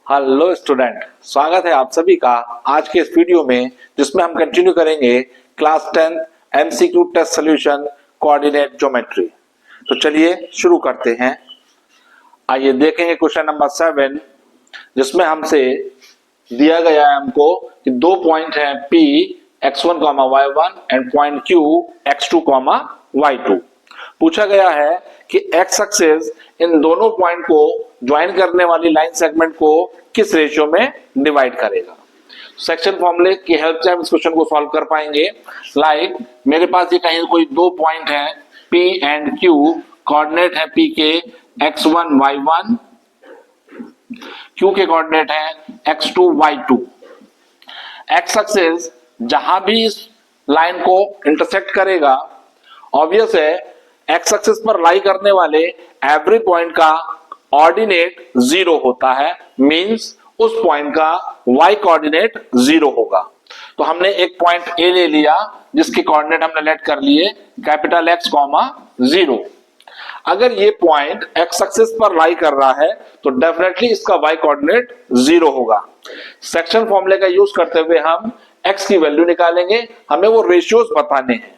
Hello student, स्वागत है आप सभी का आज के इस वीडियो में, जिसमें हम कंटिन्यू करेंगे class 10 MCQ test solution coordinate geometry. तो चलिए शुरू करते हैं। आइए देखेंगे क्वेश्चन नंबर 7, जिसमें हमसे दिया गया है हमको कि दो पॉइंट हैं P x1, y1 and point Q x2, y2। पूछा गया है कि x एक्सिस इन दोनों पॉइंट को ज्वाइन करने वाली लाइन सेगमेंट को किस रेशियो में डिवाइड करेगा। सेक्शन फॉर्मूले की हेल्प से हम इस क्वेश्चन को सॉल्व कर पाएंगे। लाइक मेरे पास ये कहीं कोई दो पॉइंट है P एंड Q, कोऑर्डिनेट है P के x1 y1, Q के कोऑर्डिनेट है x2 y2। x एक्सिस जहां भी इस लाइन को इंटरसेक्ट करेगा, ऑब्वियस है एक्स एक्सिस पर लाई करने वाले एवरी पॉइंट का ऑर्डिनेट 0 होता है, मींस उस पॉइंट का y कोऑर्डिनेट 0 होगा। तो हमने एक पॉइंट A ले लिया जिसके कोऑर्डिनेट हमने लेट कर लिए कैपिटल X, 0। अगर ये पॉइंट x एक्सिस पर लाई कर रहा है तो डेफिनेटली इसका y कोऑर्डिनेट 0 होगा। सेक्शन फॉर्मूले का यूज करते हुए हम x की वैल्यू निकालेंगे। हमें वो रेशियोज बताने हैं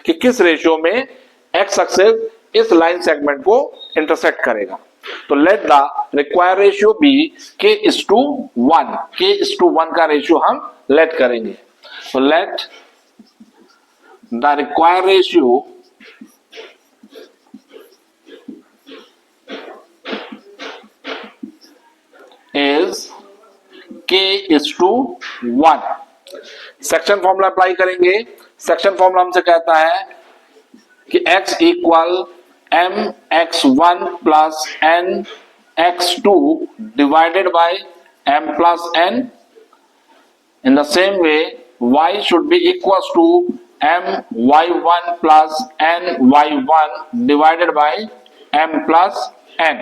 कि किस रेशियो में x एक्सिस इस लाइन सेगमेंट को इंटरसेक्ट करेगा। तो let the required ratio be k:1। k:1 का रेशियो हम लेट करेंगे। तो let the required ratio is k:1। Section formula apply करेंगे। सेक्शन फॉर्मूला हमसे कहता है कि x equal mx1 plus nx2 divided by m plus n। In the same way y should be equal to my1 plus ny1 divided by m plus n।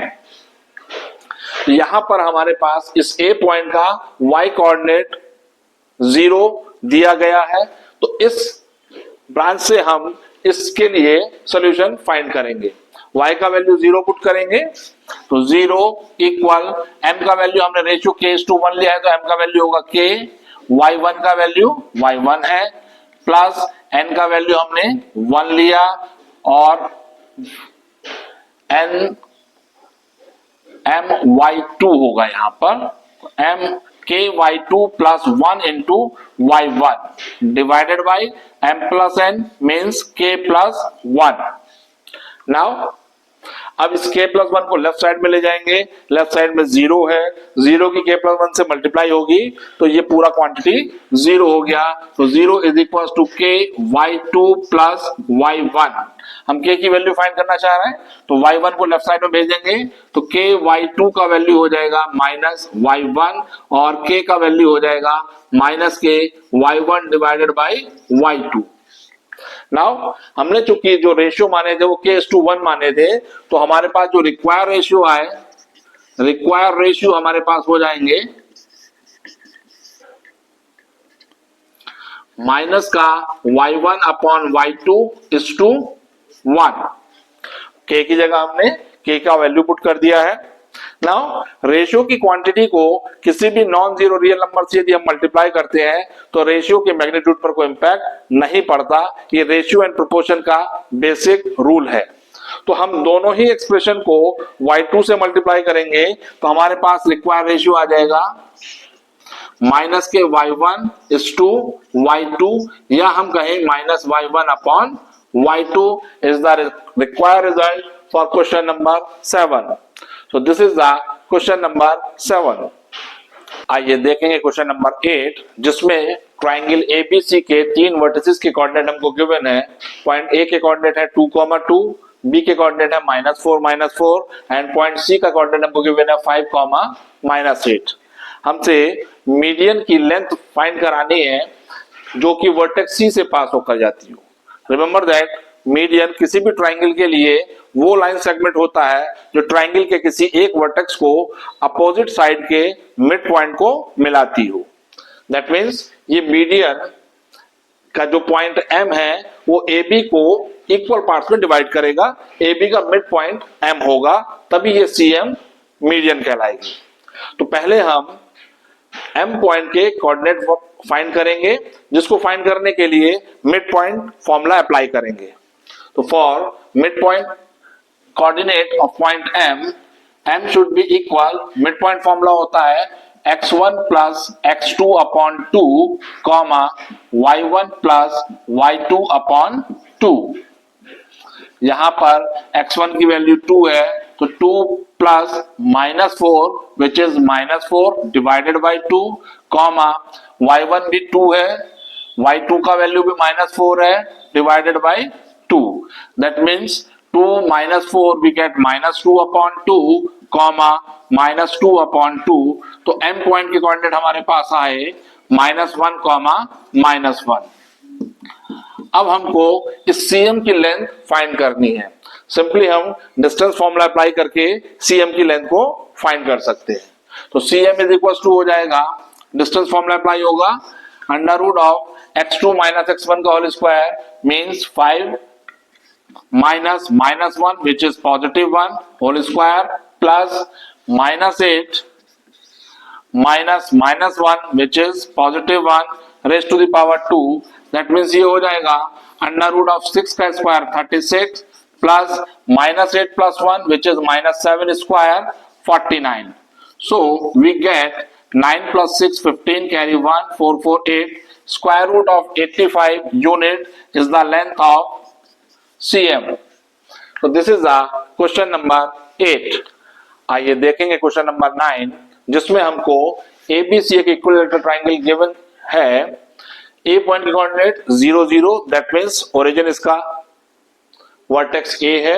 तो यहां पर हमारे पास इस a पॉइंट का y कोऑर्डिनेट 0 दिया गया है। तो इस ब्रांच से हम इसके लिए सॉल्यूशन फाइंड करेंगे। y का वैल्यू 0 पुट करेंगे तो 0 इक्वल m का वैल्यू हमने रेशियो k:1 लिया है तो m का वैल्यू होगा k, y1 का वैल्यू y1 है, प्लस n का वैल्यू हमने 1 लिया और n my2 होगा यहां पर m ky2 plus 1 into y1 divided by m plus n means k plus 1। Now अब इस k प्लस 1 को लेफ्ट साइड में ले जाएंगे। लेफ्ट साइड में 0 है, 0 की k प्लस 1 से मल्टीप्लाई होगी तो ये पूरा क्वांटिटी 0 हो गया। तो 0 is equal to k y2 plus y1। हम k की वैल्यू फाइंड करना चाह रहे हैं तो y1 को लेफ्ट साइड में भेजेंगे तो k y2 का वैल्यू हो जाएगा माइनस y1 और k का वैल्यू हो जाएगा minus k y1 divided by y2। Now हमने चूंकि जो रेशियो माने थे वो k:1 माने थे तो हमारे पास जो रिक्वायर्ड रेशियो आए, रिक्वायर्ड रेशियो हमारे पास हो जाएंगे माइनस का y1 upon y2 is to 1। k की जगह हमने k का वैल्यू पुट कर दिया है। नाउ रेशियो की क्वांटिटी को किसी भी नॉन जीरो रियल नंबर से यदि हम मल्टीप्लाई करते हैं तो रेशियो के मैग्नीट्यूड पर कोई इंपैक्ट नहीं पड़ता। ये रेशियो एंड प्रोपोर्शन का बेसिक रूल है। तो हम दोनों ही एक्सप्रेशन को y2 से मल्टीप्लाई करेंगे तो हमारे पास रिक्वायर्ड रेशियो आ जाएगा माइनस के y1 इज टू y2, या हम कहें minus y1 upon y2 is the required result for question number 7। So this is the question number 7। आइए देखेंगे क्वेश्चन नंबर 8, जिसमें ट्राइंगल ABC के 3 वर्टिसेस के कोऑर्डिनेट हमको गिवन है। पॉइंट A के कोऑर्डिनेट है 2, 2, B के कोऑर्डिनेट है -4, 4 एंड पॉइंट C का कोऑर्डिनेट हमको गिवन है 5, -8। हमसे मीडियन की लेंथ फाइंड करानी है जो कि वर्टेक्स C से पास होकर जाती हो। रिमेंबर दैट मीडियन किसी भी ट्राइंगल के लिए वो लाइन सेगमेंट होता है जो ट्राइंगल के किसी एक वर्टेक्स को अपोजिट साइड के मिड पॉइंट को मिलाती हो। दैट मींस ये मीडियन का जो पॉइंट M है वो AB को इक्वल पार्ट्स में डिवाइड करेगा। AB का मिड पॉइंट M होगा, तभी ये CM मीडियन कहलाएगी। तो पहले हम m पॉइंट के कोऑर्डिनेट फाइंड करेंगे, जिसको फाइंड करने के लिए मिड पॉइंट फॉर्मूला अप्लाई करेंगे। तो for mid point coordinate of point m should be equal, mid point formula होता है x1 plus x2 upon 2 comma y1 plus y2 upon 2। यहां पर x1 की वैल्यू 2 है, तो 2 plus -4 which is -4 divided by 2 comma y1 भी 2 है, y2 का वैल्यू भी -4 है divided by 2। That means 2 -4 we get -2 upon 2 comma -2 upon 2। तो m पॉइंट के कोऑर्डिनेट हमारे पास आए -1 कॉमा -1। अब हमको इस CM की लेंथ फाइंड करनी है। सिंपली हम डिस्टेंस फॉर्मूला अप्लाई करके CM की लेंथ को फाइंड कर सकते हैं। तो CM इज इक्वल टू हो जाएगा, डिस्टेंस फॉर्मूला अप्लाई होगा under root of x2 minus x1 का whole square means 5 minus -1 which is +1 whole square plus -8 minus -1 which is +1 raise to the power 2। That means ये हो जाएगा under root of 6 का square 36 plus -8 plus 1 which is -7 square 49। So we get 9 plus 6 15 carry 1 4 4 8 square root of 85 unit is the length of CM। so this is the question number 8। आइए देखेंगे question number 9, जिसमें हमको ABC एक equilateral triangle given है। A point की coordinate 0 0 that means origin इसका vertex A है।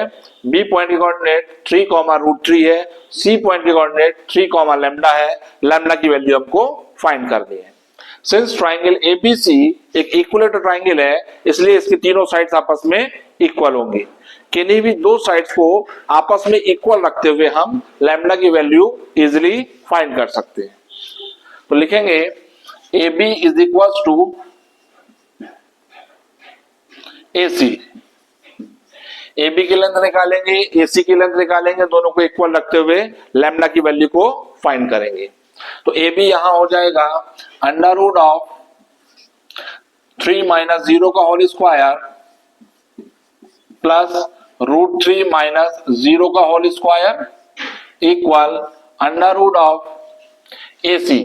B point की कोऑर्डिनेट 3, √3 है। C पॉइंट की कोऑर्डिनेट 3, लैम्डा है। लैम्डा की वैल्यू हमको फाइंड करनी है। सिंस ट्रायंगल ABC एक इक्विलैटरल ट्रायंगल है, इसलिए इसकी तीनों साइड्स आपस में इक्वल होंगी। किन्हीं भी दो साइड्स को आपस में इक्वल रखते हुए हम लैम्डा की वैल्यू इजिली फाइंड कर सकते हैं। तो लिखेंगे AB is equal to AC। AB की लेंथ निकालेंगे, AC की लेंथ निकालेंगे, दोनों को इक्वल रखते हुए लैम्डा की वैल्यू को फाइंड करेंगे। तो AB यहां हो जाएगा अंडर रूट ऑफ 3 माइनस 0 का होल स्क्वायर प्लस √3 माइनस 0 का whole square equal under root of AC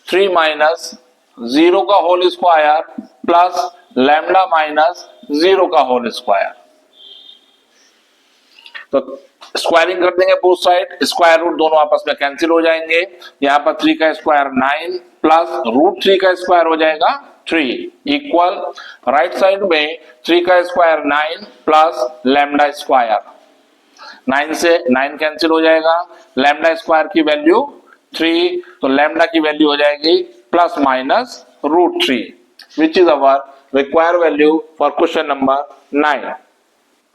3 minus 0 का whole square plus lambda minus 0 का होल स्क्वायर। तो स्क्वायरिंग कर देंगे बोथ साइड, स्क्वायर रूट दोनों आपस में कैंसिल हो जाएंगे। यहां पर 3 का स्क्वायर 9 प्लस √3 का स्क्वायर हो जाएगा 3 इक्वल राइट साइड में 3 का स्क्वायर 9 प्लस लैम्डा स्क्वायर। 9 से 9 कैंसिल हो जाएगा, लैम्डा स्क्वायर की वैल्यू 3, तो लैम्डा की वैल्यू हो जाएगी plus minus √3 which is our required value for question number 9।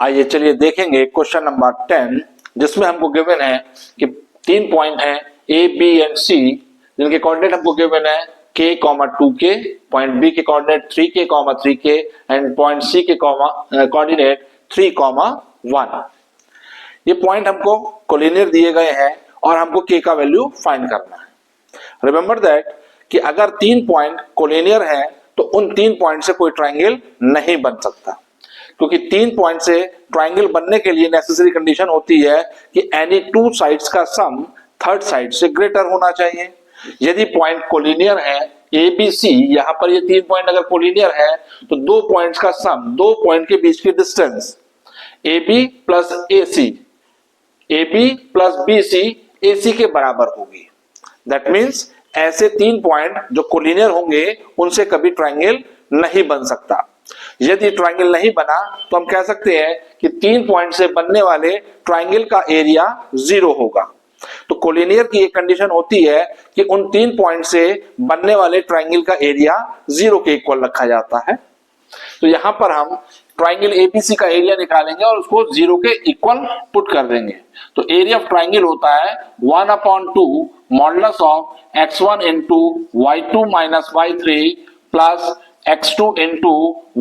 आइए चलिए देखेंगे क्वेश्चन नंबर 10, जिसमें हमको गिवन है कि 3 पॉइंट हैं A, B एंड C, जिनके कोऑर्डिनेट हमको गिवन है K, 2K, पॉइंट B के coordinate 3K, 3K and point C के कोऑर्डिनेट 3, 1। ये पॉइंट हमको कोलिनियर दिए गए हैं और हमको K का वैल्यू फाइंड करना है। रिमेंबर दैट कि अगर 3 पॉइंट कोलिनियर है तो उन 3 पॉइंट से कोई ट्रायंगल नहीं बन सकता, क्योंकि 3 पॉइंट से ट्रायंगल बनने के लिए नेसेसरी कंडीशन होती है कि एनी 2 साइड्स का सम थर्ड साइड से ग्रेटर होना चाहिए। यदि पॉइंट कोलिनियर है ABC, यहां पर ये 3 पॉइंट अगर कोलिनियर है तो 2 पॉइंट्स का सम, 2 पॉइंट के बीच की distance AB plus AC, AB plus BC AC के बराबर होगी। दैट मीन्स ऐसे 3 पॉइंट जो कोलिनियर होंगे उनसे कभी ट्रायंगल नहीं बन सकता। यदि ट्रायंगल नहीं बना तो हम कह सकते हैं कि 3 पॉइंट से बनने वाले ट्रायंगल का एरिया 0 होगा। तो कोलिनियर की एक कंडीशन होती है कि उन 3 पॉइंट से बनने वाले ट्रायंगल का एरिया 0 के इक्वल रखा जाता है। तो यहां पर हम ट्रायंगल ABC का एरिया निकालेंगे और उसको 0 के इक्वल पुट कर देंगे। तो एरिया ऑफ ट्रायंगल होता है 1/2 modulus of x1 into y2 minus y3 plus x2 into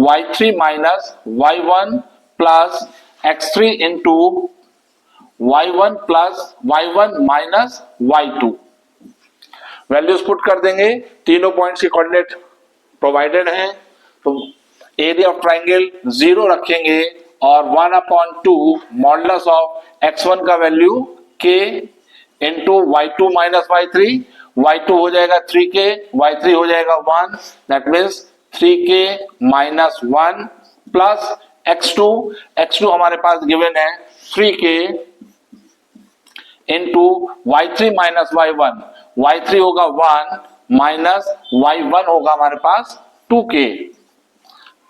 y3 minus y1 plus x3 into y1 plus y1 minus y2। Values put कर देंगे, तीनों पॉइंट्स के कोऑर्डिनेट प्रोवाइडेड हैं, तो एरिया ऑफ ट्राइंगल 0 रखेंगे और 1/2 मॉडुलस ऑफ x1 का value k into y2 minus y3, y2 हो जाएगा 3k, y3 हो जाएगा 1, that means 3k minus 1 plus x2 हमारे पास गिवन है 3k into y3 minus y1, y3 होगा 1 माइनस y1 होगा हमारे पास 2k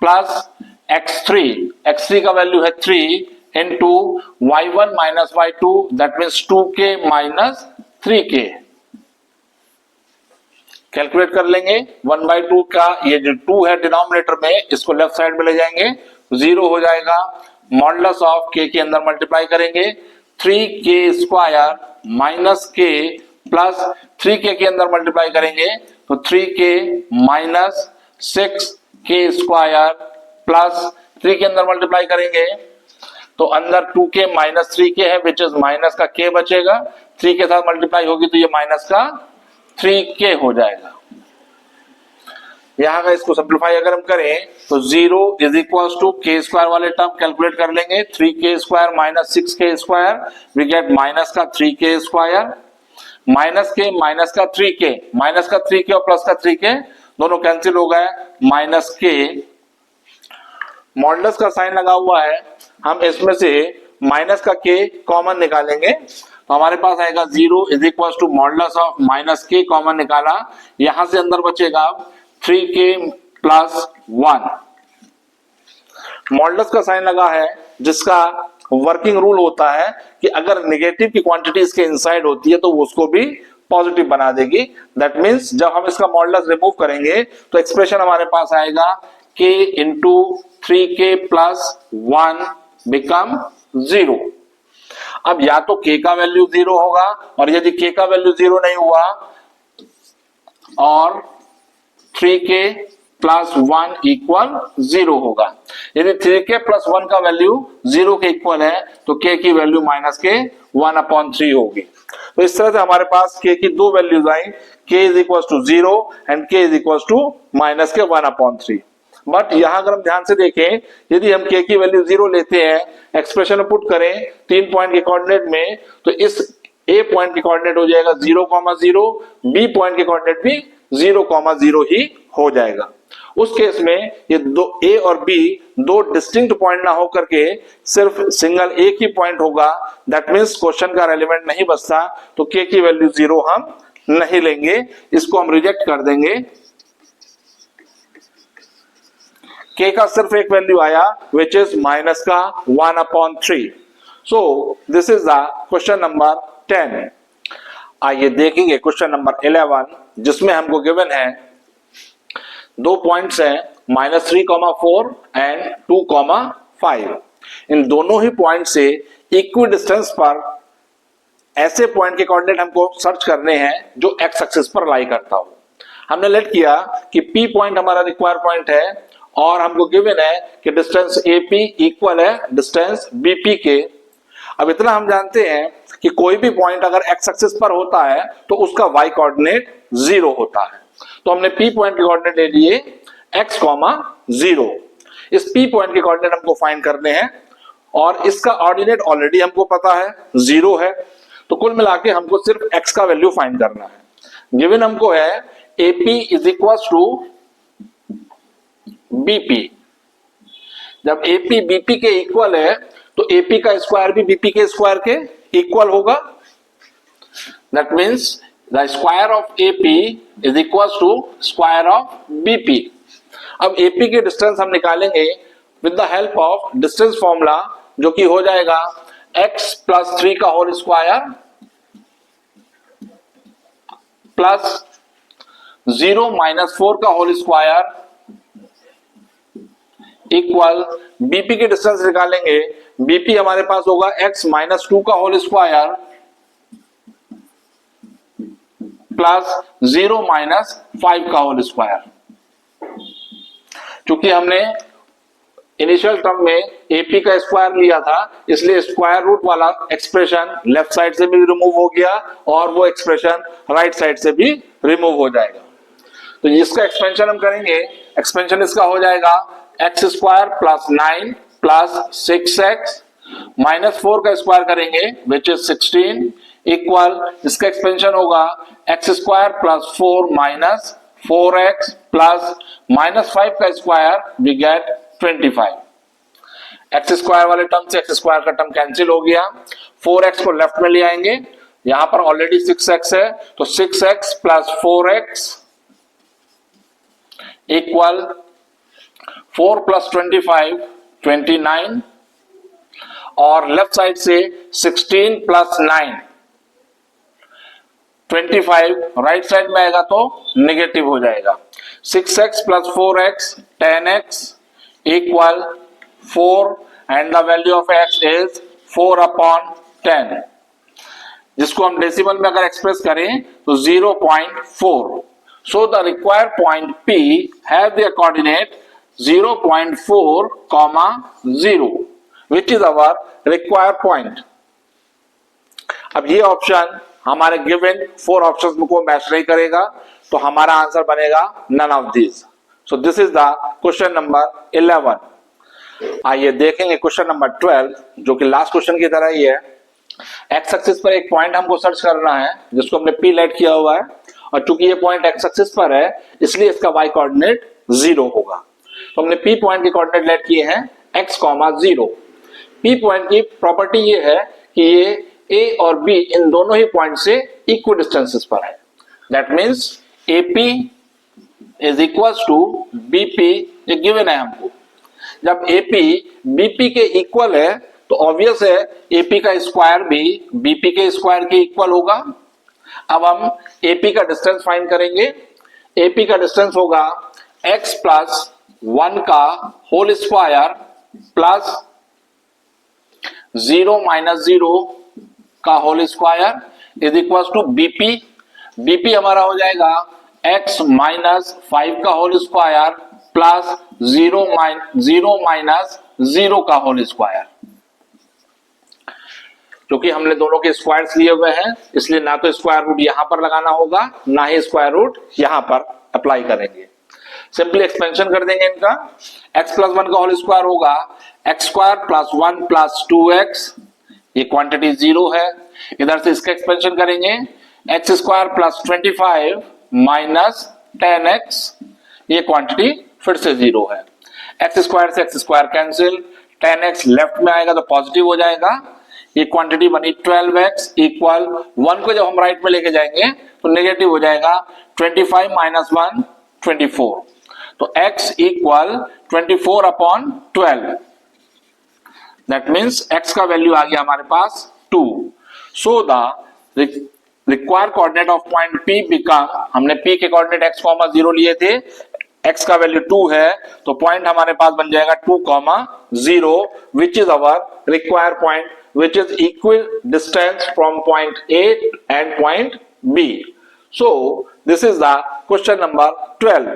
प्लस x3 का वैल्यू है 3 into y1 minus y2, that means 2k minus 3k। Calculate कर लेंगे 1/2 का, ये जो 2 है डिनोमिनेटर में, इसको लेफ्ट साइड में ले जाएंगे, 0 हो जाएगा, मॉडुलस ऑफ k के अंदर मल्टीप्लाई करेंगे, 3k square minus k plus 3k के अंदर मल्टीप्लाई करेंगे तो 3k minus 6k square plus 3 के अंदर मल्टीप्लाई करेंगे तो अंदर 2k माइनस 3k है, विच इज माइनस का k बचेगा, 3 के साथ मल्टीप्लाई होगी तो ये माइनस का 3k हो जाएगा। यहां का इसको सिंप्लीफाई अगर हम करें तो 0 is equal to k square वाले टर्म कैलकुलेट कर लेंगे, 3k square minus 6k square, we get minus का 3k स्क्वायर, माइनस का 3k और प्लस का 3k दोनों कैंसिल हो गए, माइनस k, मॉडुलस का साइन लगा हुआ है, हम इसमें से माइनस का k कॉमन निकालेंगे तो हमारे पास आएगा 0 is equal to modulus of minus k, common निकाला, यहां से अंदर बचेगा 3k प्लस 1। मॉडुलस का साइन लगा है जिसका वर्किंग रूल होता है कि अगर नेगेटिव की क्वांटिटी इसके इनसाइड होती है तो वो उसको भी पॉजिटिव बना देगी, दैट मीन्स जब हम इसका मॉडुलस रिमूव करेंगे तो एक्सप्रेशन हमारे पास आएगा k into 3k plus 1 become 0। अब या तो k का वैल्यू 0 होगा और यदि k का वैल्यू 0 नहीं हुआ और 3k प्लस 1 इक्वल 0 होगा, यदि 3k प्लस 1 का वैल्यू 0 के इक्वल है तो k की वैल्यू माइनस के 1/3 होगी। तो इस तरह से हमारे पास k की दो वैल्यूज आई, k is equal to 0 and k is equal to minus k 1/3। But यहां अगर हम ध्यान से देखें, यदि हम k की वैल्यू 0 लेते हैं, एक्सप्रेशन में पुट करें 3 पॉइंट के कोऑर्डिनेट में, तो इस a पॉइंट के कोऑर्डिनेट हो जाएगा 0,0, b पॉइंट के कोऑर्डिनेट भी 0,0 ही हो जाएगा। उस केस में ये दो a और b दो डिस्टिंक्ट पॉइंट ना होकर के सिर्फ सिंगल एक ही पॉइंट होगा, दैट मीन्स क्वेश्चन का रेलेवेंट नहीं बचता, तो k की वैल्यू 0 हम नहीं लेंगे, इसको हम रिजेक्ट कर देंगे। k का सिर्फ एक वैल्यू आया विच इज माइनस का 1/3। सो this is the question number 10। आइए देखेंगे क्वेश्चन नंबर 11 जिसमें हमको गिवन है दो पॉइंट्स हैं -3,4 एंड 2,5। इन दोनों ही पॉइंट से इक्वी डिस्टेंस पर ऐसे पॉइंट के कोऑर्डिनेट हमको सर्च करने हैं जो एक्स एक्सिस पर लाई करता हो। हमने लेट किया कि P पॉइंट हमारा रिक्वायर पॉइंट है और हमको गिवन है कि डिस्टेंस AP इक्वल है डिस्टेंस BP के। अब इतना हम जानते हैं कि कोई भी पॉइंट अगर एक्स एक्सिस पर होता है तो उसका y कोऑर्डिनेट 0 होता है, तो हमने P पॉइंट के कोऑर्डिनेट ले लिए x, 0। इस P पॉइंट के कोऑर्डिनेट हमको फाइंड करने हैं और इसका ऑर्डिनेट ऑलरेडी हमको पता है 0 है, तो कुल मिला के हमको सिर्फ x का वैल्यू फाइंड करना है। गिवन हमको है AP is equal to BP। जब AP BP के इक्वल है तो AP का स्क्वायर भी BP के स्क्वायर के इक्वल होगा, that means the square of AP is equal to square of BP। अब AP की डिस्टेंस हम निकालेंगे with the help of distance formula, जो कि हो जाएगा x प्लस 3 का होल स्क्वायर प्लस 0 माइनस 4 का होल स्क्वायर इक्वल BP की डिस्टेंस निकालेंगे, BP हमारे पास होगा x माइनस 2 का होल स्क्वायर प्लस 0 माइनस 5 का होल स्क्वायर। चूंकि हमने इनिशियल टर्म में एपी का स्क्वायर लिया था, इसलिए स्क्वायर रूट वाला एक्सप्रेशन लेफ्ट साइड से भी रिमूव हो गया और वो एक्सप्रेशन राइट साइड से भी रिमूव हो जाएगा। तो इसका एक्सपेंशन हम करेंगे, एक्सपेंशन इसका हो जाएगा x square plus 9 plus 6x minus 4 का स्क्वायर करेंगे विच इज 16 इक्वल, इसका एक्सपेंशन होगा x square plus 4 minus 4x plus minus 5 का square we get 25। X square वाले टर्म से एक्स स्क्वायर का टर्म कैंसिल हो गया, 4x को लेफ्ट में ले आएंगे, यहां पर ऑलरेडी 6x है तो 6x plus 4x equal 4 plus 25 29 और लेफ्ट साइड से 16 प्लस 9 25 राइट साइड में आएगा तो नेगेटिव हो जाएगा। 6x plus 4x 10x equal 4 and the value of x is 4 upon 10, जिसको हम डेसिमल में अगर एक्सप्रेस करें तो 0.4। So the required point P have the coordinate 0.4, 0 which is our required point. अब ये ऑप्शन हमारे गिवन 4 ऑप्शंस को मैच नहीं करेगा तो हमारा आंसर बनेगा none of these. So this is the question number 11। आइए देखेंगे क्वेश्चन नंबर 12 जो कि लास्ट क्वेश्चन की तरह ही है। एक्स एक्सिस पर एक पॉइंट हमको सर्च करना है जिसको हमने पी लेट किया हुआ है और चूंकि ये पॉइंट एक्स एक्सिस पर है इसलिए इसका वाई कोऑर्डिनेट 0 होगा। तो हमने पी पॉइंट के कोऑर्डिनेट लेट किए हैं x, 0। पी पॉइंट की प्रॉपर्टी ये है कि ये ए और बी इन दोनों ही पॉइंट से इक्वल डिस्टेंसेस पर है। That means AP is equals to BP, ये गिवन है हमको। जब एपी बीपी के इक्वल है तो ऑब्वियस है एपी का स्क्वायर भी बीपी के स्क्वायर के इक्वल होगा। अब हम एपी का डिस्टेंस फाइंड करेंगे। एपी का डिस्टेंस होगा x प्लस 1 का होल स्क्वायर प्लस 0 माइनस 0 का whole square is equal to BP. BP हमारा हो जाएगा x माइनस 5 का होल स्क्वायर प्लस 0 माइनस 0 का होल स्क्वायर। क्योंकि हमने दोनों के स्क्वायर्स लिए हुए हैं इसलिए ना तो स्क्वायर रूट यहां पर लगाना होगा ना ही स्क्वायर रूट यहां पर अप्लाई करेंगे। सिंपली एक्सपेंशन कर देंगे इनका। x प्लस 1 का होल स्क्वायर होगा x square plus 1 plus 2x, ये क्वांटिटी 0 है। इधर से इसका एक्सपेंशन करेंगे x square plus 25 minus 10x, ये क्वांटिटी फिर से 0 है। x स्क्वायर से x square cancel, 10x left में आएगा तो पॉजिटिव हो जाएगा, ये क्वांटिटी बनी 12x इक्वल 1 को जब हम राइट में लेके जाएंगे तो नेगेटिव हो जाएगा 25 माइनस 1 24, तो x equal 24 upon 12। That means x का वैल्यू आ गया हमारे पास 2। So the required coordinate of point P become, हमने P के कोऑर्डिनेट x, 0 लिए थे, x का वैल्यू 2 है तो पॉइंट हमारे पास बन जाएगा 2, 0 which is our required point which is equal distance from point A and point B. So this is the question number 12.